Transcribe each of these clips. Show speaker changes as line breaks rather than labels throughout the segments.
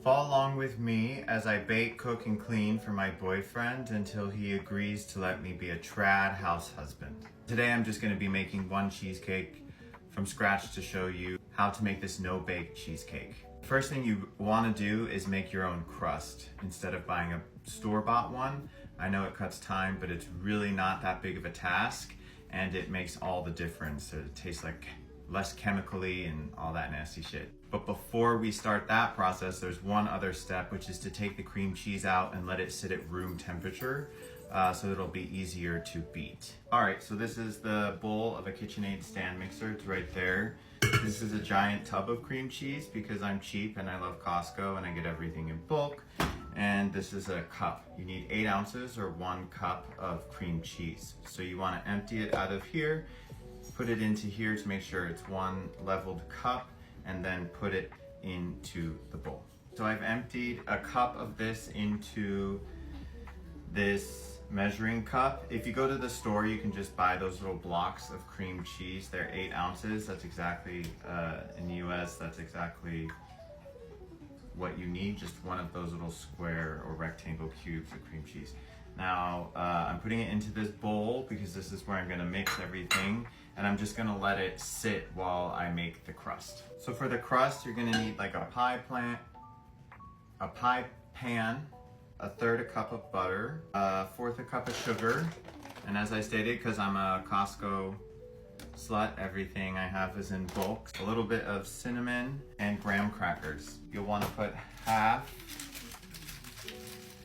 Follow along with me as I bake, cook, and clean for my boyfriend until he agrees to let me be a trad house husband. Today I'm just going to be making one cheesecake from scratch to show you how to make this no-bake cheesecake. First thing you want to do is make your own crust instead of buying a store-bought one. I know it cuts time, but it's really not that big of a task, and it makes all the difference. It tastes like less chemically and all that nasty shit. But before we start that process, there's one other step, which is to take the cream cheese out and let it sit at room temperature so it'll be easier to beat. All right, so this is the bowl of a KitchenAid stand mixer. It's right there. This is a giant tub of cream cheese because I'm cheap and I love Costco and I get everything in bulk. And this is a cup. You need 8 ounces or 1 cup of cream cheese. So you want to empty it out of here, put it into here to make sure it's one leveled cup, and then put it into the bowl. So I've emptied a cup of this into this measuring cup. If you go to the store, you can just buy those little blocks of cream cheese. They're 8 ounces. That's exactly, in the US, that's exactly what you need, just one of those little square or rectangle cubes of cream cheese. Now, I'm putting it into this bowl because this is where I'm gonna mix everything, and I'm just gonna let it sit while I make the crust. So for the crust, you're gonna need like a pie pan, 1/3 a cup of butter, 1/4 a cup of sugar, and as I stated, because I'm a Costco slut, everything I have is in bulk. A little bit of cinnamon and graham crackers. You'll want to put half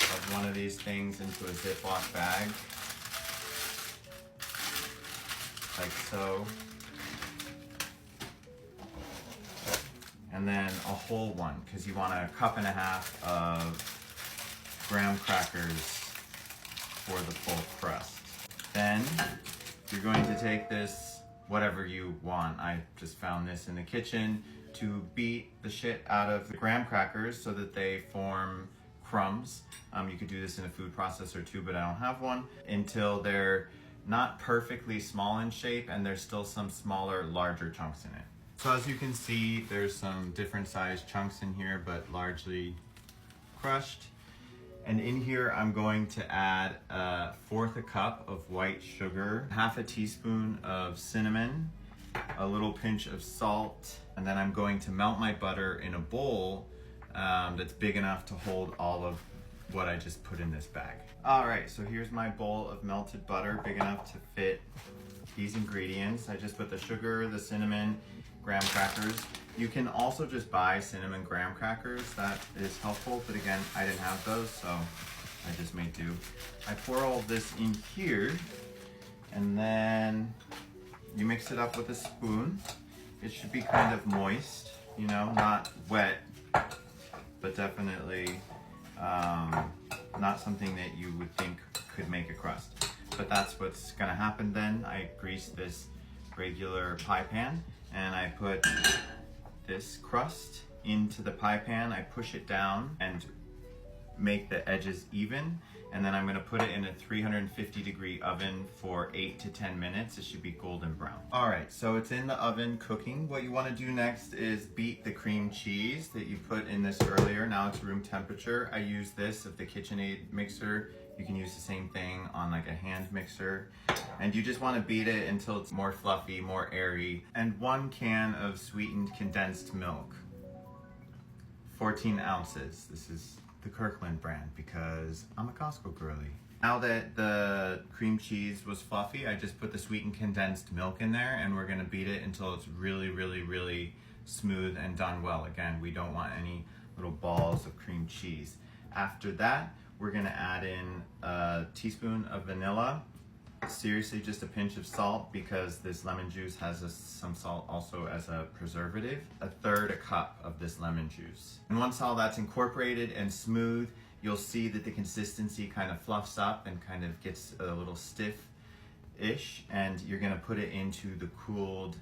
of one of these things into a Ziploc bag, like so. And then a whole one, because you want 1.5 cups of graham crackers for the full crust. Then you're going to take this, whatever you want. I just found this in the kitchen, to beat the shit out of the graham crackers so that they form crumbs. You could do this in a food processor too, but I don't have one, until they're not perfectly small in shape and there's still some smaller, larger chunks in it. So as you can see, there's some different sized chunks in here, but largely crushed. And in here, I'm going to add 1/4 a cup of white sugar, 1/2 teaspoon of cinnamon, a little pinch of salt, and then I'm going to melt my butter in a bowl that's big enough to hold all of what I just put in this bag. All right, so here's my bowl of melted butter, big enough to fit these ingredients. I just put the sugar, the cinnamon, graham crackers. You can also just buy cinnamon graham crackers. That is helpful, but again, I didn't have those, so I just made do. I pour all this in here, and then you mix it up with a spoon. It should be kind of moist, you know, not wet, but definitely not something that you would think could make a crust. But that's what's gonna happen then. I grease this regular pie pan, and I put this crust into the pie pan. I push it down and make the edges even, and then I'm gonna put it in a 350-degree oven for 8 to 10 minutes. It should be golden brown. All right, so it's in the oven cooking. What you wanna do next is beat the cream cheese that you put in this earlier. Now it's room temperature. I use this of the KitchenAid mixer. You can use the same thing on like a hand mixer. And you just wanna beat it until it's more fluffy, more airy. And 1 can of sweetened condensed milk, 14 ounces. This is the Kirkland brand because I'm a Costco girly. Now that the cream cheese was fluffy, I just put the sweetened condensed milk in there, and we're gonna beat it until it's really, really, really smooth and done well. Again, we don't want any little balls of cream cheese. After that, we're gonna add in a teaspoon of vanilla. Seriously, just a pinch of salt because this lemon juice has some salt also as a preservative. 1/3 a cup of this lemon juice. And once all that's incorporated and smooth, you'll see that the consistency kind of fluffs up and kind of gets a little stiff-ish, and you're gonna put it into the cooled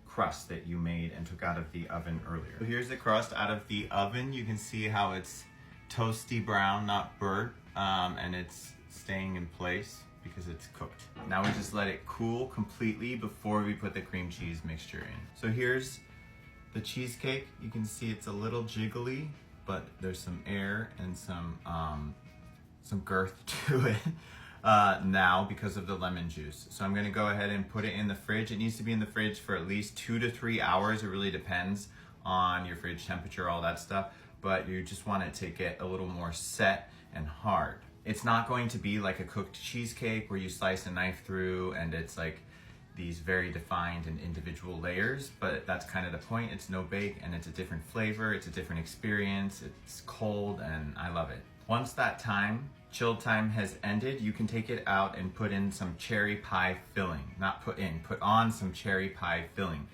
crust that you made and took out of the oven earlier. So here's the crust out of the oven. You can see how it's toasty brown, not burnt, and it's staying in place because it's cooked. Now we just let it cool completely before we put the cream cheese mixture in. So here's the cheesecake. You can see it's a little jiggly, but there's some air and some girth to it now because of the lemon juice. So I'm gonna go ahead and put it in the fridge. It needs to be in the fridge for at least 2 to 3 hours. It really depends on your fridge temperature, all that stuff, but you just want it to get a little more set and hard. It's not going to be like a cooked cheesecake where you slice a knife through and it's like these very defined and individual layers, but that's kind of the point. It's no bake and it's a different flavor, it's a different experience, it's cold and I love it. Once that chilled time has ended, you can take it out and put in some cherry pie filling. Not put in, put on some cherry pie filling.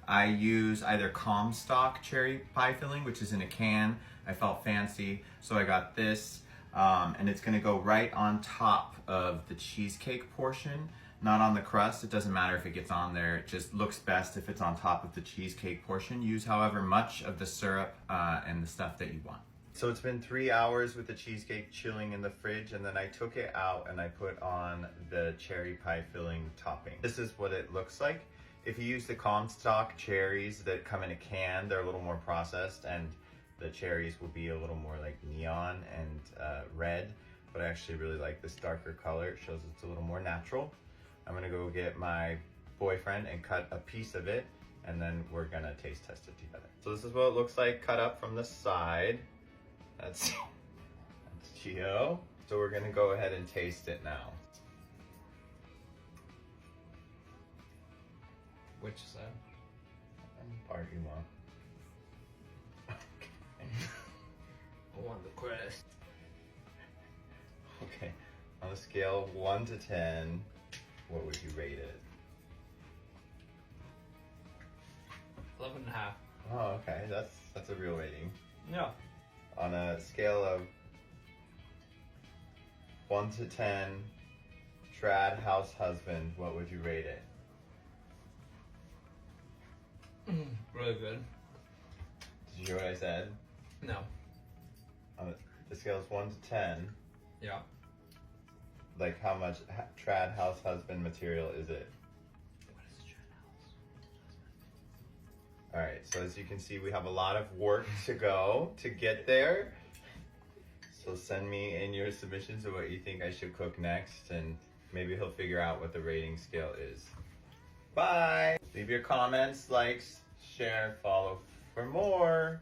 I use either Comstock cherry pie filling, which is in a can. I felt fancy, so I got this. And it's gonna go right on top of the cheesecake portion, not on the crust. It doesn't matter if it gets on there. It just looks best if it's on top of the cheesecake portion. Use however much of the syrup and the stuff that you want. So it's been 3 hours with the cheesecake chilling in the fridge, and then I took it out and I put on the cherry pie filling topping. This is what it looks like. If you use the Comstock cherries that come in a can, they're a little more processed and the cherries will be a little more like neon and red, but I actually really like this darker color. It shows it's a little more natural. I'm gonna go get my boyfriend and cut a piece of it, and then we're gonna taste test it together. So this is what it looks like cut up from the side. That's Gio. So we're gonna go ahead and taste it now.
Which side?
Part you want.
I want the crust.
Okay, on a scale of 1 to 10, what would you rate it?
11.5.
Oh, okay, that's a real rating.
Yeah.
On a scale of 1 to 10, trad house husband, what would you rate it?
Really good.
Did you hear what I said?
No.
On the scale is 1 to 10,
Yeah.
like how much trad house husband material is it?
What is trad house?
All right, so as you can see, we have a lot of work to go to get there. So send me in your submissions of what you think I should cook next, and maybe he'll figure out what the rating scale is. Bye! Leave your comments, likes, share, follow for more.